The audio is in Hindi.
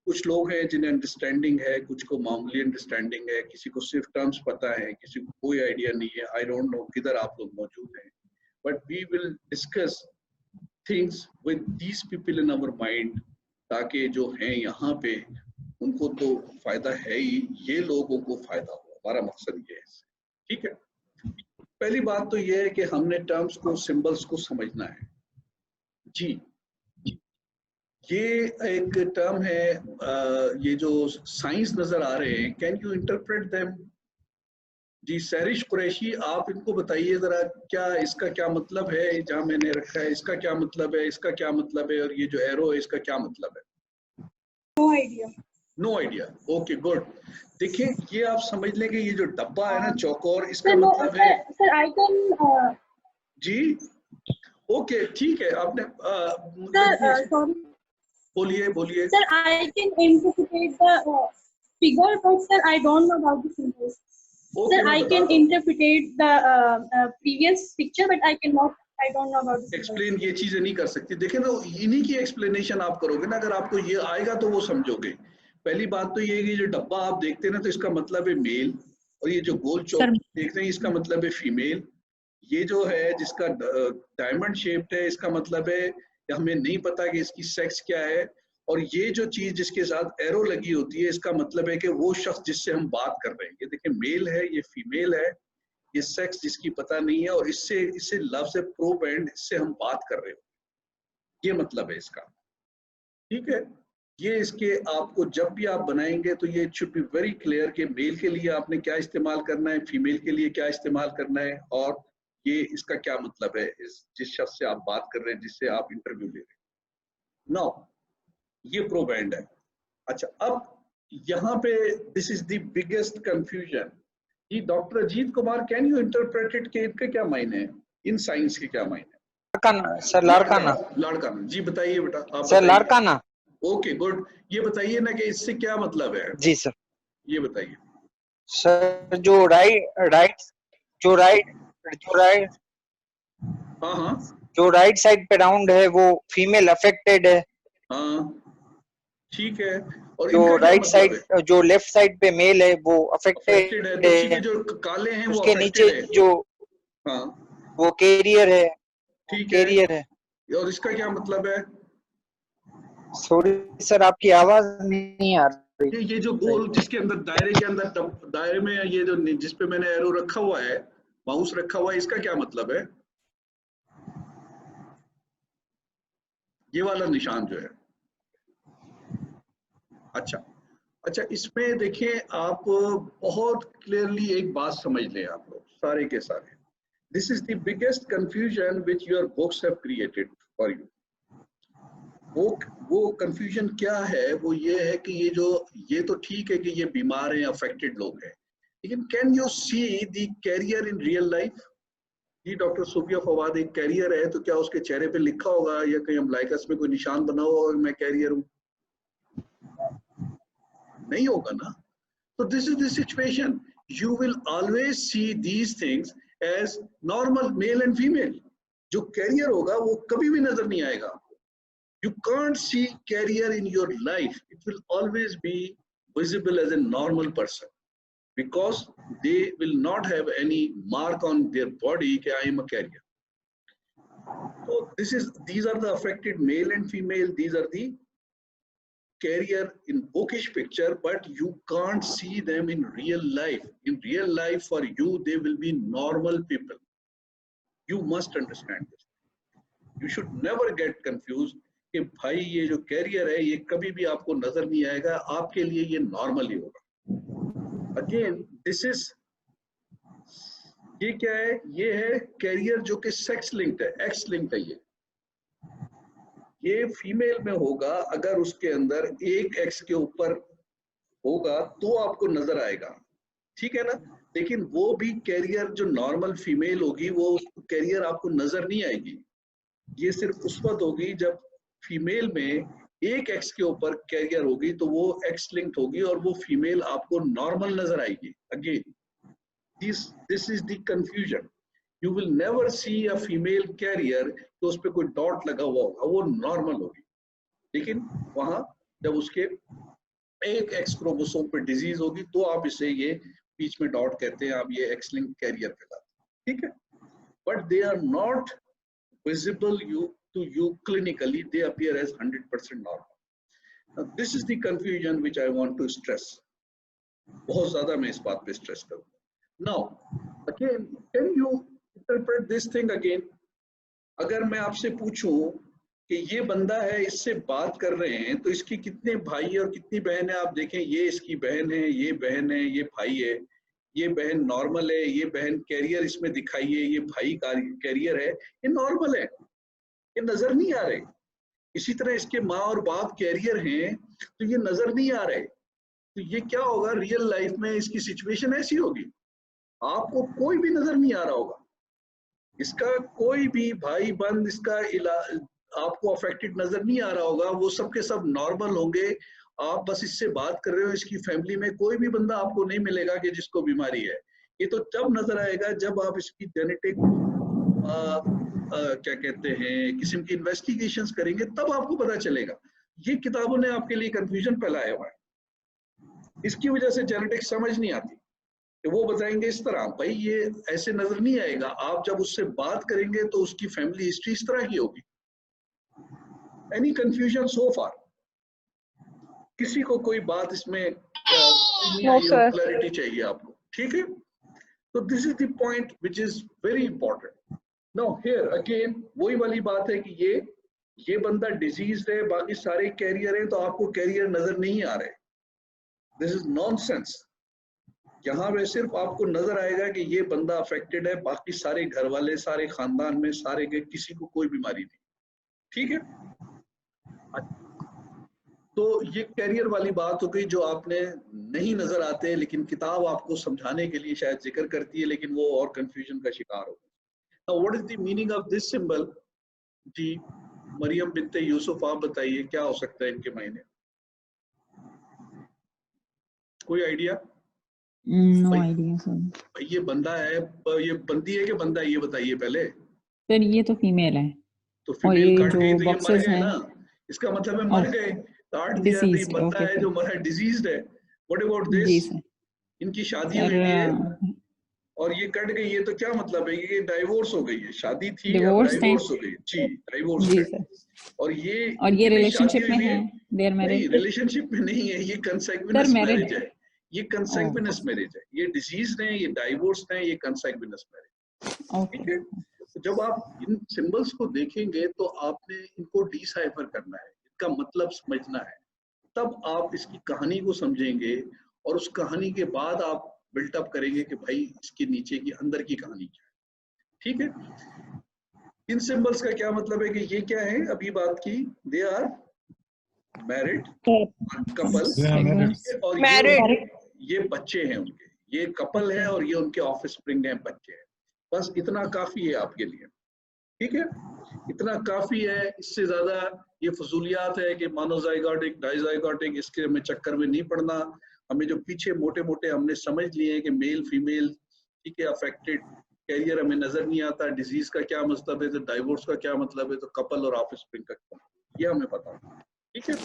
कुछ लोग हैं जिन्हें अंडरस्टैंडिंग है, कुछ को मामूली अंडरस्टैंडिंग है, किसी को सिर्फ टर्म्स पता है, किसी को कोई आइडिया नहीं है। आई डोंट नो किधर आप लोग मौजूद हैं, but we will discuss things with these people in our mind, ताकि जो हैं यहाँ पे उनको तो फायदा है ही, ये लोगों को फायदा हो। हमारा मकसद ये है। ठीक है, पहली बात तो ये है कि हमने टर्म्स को, सिंबल्स को समझना है। जी, ये एक टर्म है, ये जो साइंस नजर आ रहे हैं, कैन यू इंटरप्रेट देम? जी सैरिश कुरैशी, आप इनको बताइए जरा, क्या इसका क्या मतलब है? जहां मैंने रखा है इसका क्या मतलब है, इसका क्या मतलब है, और ये जो एरो है इसका क्या मतलब है? No idea. No idea, okay good. देखिए ये आप समझ लेंगे, ये जो डब्बा है ना चौकोर, इसका सर, मतलब है सर आई कैन जी, ओके ठीक है। आपने सॉरी बोलिए बोलिए। Sir, I can interpret the figure, but sir, I don't know about the symbols. Okay, Sir, I can interpret the previous picture, but I cannot. I don't know about the symbols. Explain ये चीजें नहीं कर सकती। देखें तो इन्हीं की एक्सप्लेनेशन आप करोगे ना, अगर आपको ये आएगा तो वो समझोगे। पहली बात तो ये है कि जो डब्बा आप देखते हैं ना, तो इसका मतलब है मेल, और ये जो गोल चौक देखते हैं इसका मतलब है फीमेल। ये जो है जिसका डायमंड शेप्ड है, इसका मतलब है हमें नहीं पता कि इसकी सेक्स क्या है। और ये जो चीज जिसके साथ एरो लगी होती है, इसका मतलब है कि वो शख्स जिससे हम बात कर रहे हैं, ये देखिए मेल है, ये फीमेल है, ये सेक्स जिसकी पता नहीं है, और इससे लव से प्रोब एंड, इससे हम बात कर रहे हो, ये मतलब है इसका। ठीक है, ये इसके आपको जब भी आप बनाएंगे तो ये शुड बी वेरी क्लियर कि मेल के लिए आपने क्या इस्तेमाल करना है, फीमेल के लिए क्या इस्तेमाल करना है, और ये इसका क्या मतलब है जिस शख्स से आप बात कर रहे हैं, जिससे आप इंटरव्यू ले रहे हैं। नाउ ये प्रोब एंड है। अच्छा, अब यहाँ पे this is the biggest confusion. जी doctor Ajit Kumar, can you interpreted के इनके क्या मायने हैं, इन साइंस के क्या मायने? सर लाड़काना। लाड़काना, जी बताइए बेटा, आप सर लाड़काना। ओके गुड, ये बताइए ना कि इससे क्या मतलब है? जी सर, ये बताइए सर। जो राइट हाँ हाँ जो राइट साइड पे राउंड है वो फीमेल अफेक्टेड है। हाँ ठीक है, और जो इनका क्या राइट मतलब साइड, है? जो लेफ्ट साइड पे मेल है वो अफेक्टेड है, तो ठीक है, अफेक्टेड जो काले हैं वो उसके नीचे अफेक्टेड है। जो हाँ वो कैरियर है। ठीक कैरियर है। और इसका क्या मतलब है? सॉरी सर, आपकी आवाज नहीं आ रही। ये जो गोल जिसके अंदर, दायरे के अंदर, दायरे में ये जो जिसपे मैंने एरो रखा हुआ है, माउस रखा हुआ है, इसका क्या मतलब है? ये वाला निशान जो है। अच्छा अच्छा, इसमें देखिए आप बहुत क्लियरली एक बात समझ लें आप लोग सारे के सारे। This is the biggest confusion which your books have created for you. वो कंफ्यूजन क्या है? वो ये है कि ये तो ठीक है कि ये बीमार हैं, अफेक्टेड लोग हैं, लेकिन can you see the carrier in real life? जी डॉक्टर सूफिया फवाद, एक कैरियर है तो क्या उसके चेहरे पे लिखा होगा या कहीं अम्लाइकस में कोई निशान बना होगा मैं कैरियर हूं? नहीं होगा ना। तो this is the situation, you will always see these things as normal male and female. जो कैरियर होगा वो कभी भी नजर नहीं आएगा। You can't see career in your life. It will always be visible as a normal person because they will not have any mark on their body that I am a carrier. So these are the affected male and female. These are the carrier in bookish picture, but you can't see them in real life. In real life, for you, they will be normal people. You must understand this. You should never get confused कि भाई ये जो कैरियर है ये कभी भी आपको नजर नहीं आएगा, आपके लिए ये नॉर्मल ही होगा। अगेन दिस इज, ये क्या है? ये है कैरियर जो कि सेक्स लिंक्ड है, एक्स लिंक्ड है। ये फीमेल में होगा, अगर उसके अंदर एक एक्स के ऊपर होगा तो आपको नजर आएगा, ठीक है ना। लेकिन वो भी कैरियर जो नॉर्मल फीमेल होगी, वो कैरियर आपको नजर नहीं आएगी। ये सिर्फ उस वक्त होगी जब फीमेल में एक एक्स के ऊपर कैरियर होगी, तो वो एक्स लिंक्ड होगी और वो फीमेल आपको नॉर्मल नजर आएगी। Again this is the confusion. You will never see a female carrier तो उस पर कोई डॉट लगा हुआ होगा, वो नॉर्मल होगी, लेकिन वहां जब उसके एक एक्स क्रोमोसोम पे डिजीज होगी तो आप इसे ये बीच में डॉट कहते हैं, आप ये एक्स लिंक कैरियर कहलाते हैं, ठीक है। But they are not visible to you clinically, they appear as 100% normal. Now, this is the confusion which I want to stress. बहुत ज़्यादा मैं इस बात पे stress करूँगा. Now, again, can you interpret this thing again? अगर मैं आपसे पूछूं कि ये बंदा है, इससे बात कर रहे हैं, तो इसकी कितने भाई और कितनी बहन है, आप देखें, ये इसकी बहन है, ये बहन है, ये भाई है, ये बहन नॉर्मल है, ये बहन कैरियर इसमें दिखाई है, ये भाई कैरियर है, ये नॉर्मल है, ये नजर नहीं आ रहे। इसी तरह इसके माँ और बाप कैरियर हैं, तो ये नजर नहीं आ रहे। तो ये क्या होगा, रियल लाइफ में इसकी सिचुएशन ऐसी होगी, आपको कोई भी नजर नहीं आ रहा होगा, इसका कोई भी भाई बंद इसका आपको अफेक्टेड नजर नहीं आ रहा होगा, वो सब के सब नॉर्मल होंगे। आप बस इससे बात कर रहे हो, इसकी फैमिली में कोई भी बंदा आपको नहीं मिलेगा कि जिसको बीमारी है। ये तो जब नजर आएगा जब आप इसकी जेनेटिक क्या कहते हैं किस्म की इन्वेस्टिगेशंस करेंगे, तब आपको पता चलेगा। ये किताबों ने आपके लिए कंफ्यूजन फैलाया हुआ है, इसकी वजह से जेनेटिक समझ नहीं आती। तो वो बताएंगे इस तरह, भाई ये ऐसे नजर नहीं आएगा, आप जब उससे बात करेंगे तो उसकी फैमिली हिस्ट्री इस तरह की होगी। एनी कंफ्यूजन सो फार? किसी को कोई बात इसमें क्लैरिटी चाहिए आपको, ठीक है? तो this is the point which is very important. Now here again वही वाली बात है कि ये बंदा डिजीज है, बाकी सारे कैरियर है, तो आपको कैरियर नजर नहीं आ रहे। This is nonsense. यहाँ पे सिर्फ आपको नजर आएगा कि ये बंदा अफेक्टेड है, बाकी सारे घर वाले, सारे खानदान में सारे के किसी को कोई बीमारी नहीं, ठीक है? तो ये कैरियर वाली बात हो गई जो आपने नहीं नजर आते, लेकिन किताब आपको समझाने के लिए शायद जिक्र करती है, लेकिन वो और कंफ्यूजन का शिकार हो गई। Now what is the meaning of this symbol? जी मरियम बिनते यूसुफ, आप बताइए क्या हो सकता है इनके मायने? कोई आइडिया? No idea sir. ये बंदा है, ये बंदी है कि बंदा है, ये बताइए पहले। सर ये तो फीमेल है, तो फीमेल काट गई तो ये मर गए हैं ना, इसका मतलब है मर गए, काट दिया तो ये बंदा है जो मरा, डिजीज्ड है। What about this? इनकी शादी हुई है और ये कट गई है, तो क्या मतलब है? ये डाइवोर्स हो गई है, शादी थी डाइवोर्स हो गई। जी डाइवोर्स है। और ये रिलेशनशिप में है, देयर मैरिज? रिलेशनशिप में नहीं है, ये कंसेक्विनस मैरिज है, ये कंसेक्विनस मैरिज है। ये डिजीज है, ये डाइवोर्स है, ये कंसेक्विनस मैरिज, ठीक है? तो जब आप इन सिंबल्स को देखेंगे तो आपने इनको डिसाइफर करना है, इनका मतलब समझना है, तब आप इसकी कहानी को समझेंगे और उस कहानी के बाद आप बिल्टअप करेंगे कि भाई इसके नीचे की अंदर की कहानी क्या है, ठीक है? इन सिंबल्स का क्या मतलब है कि ये क्या है अभी बात की, दे आर मैरिड कपल और ये बच्चे हैं उनके, ये कपल है और ये उनके ऑफस्प्रिंग हैं, बच्चे हैं। बस इतना काफी है आपके लिए, ठीक है? इतना काफी है, इससे ज्यादा ये फजूलियात है कि मोनोजाइगोटिक डाइजाइगोटिक, इसके हमें चक्कर में नहीं पड़ना। हमें जो पीछे मोटे मोटे हमने समझ लिए हैं कि मेल फीमेल, ठीक है, अफेक्टेड कैरियर हमें नजर नहीं आता, डिजीज का क्या मतलब है, तो डाइवोर्स का क्या मतलब है, तो कपल और ऑफस्प्रिंग का क्या, ये हमें पता, ठीक है?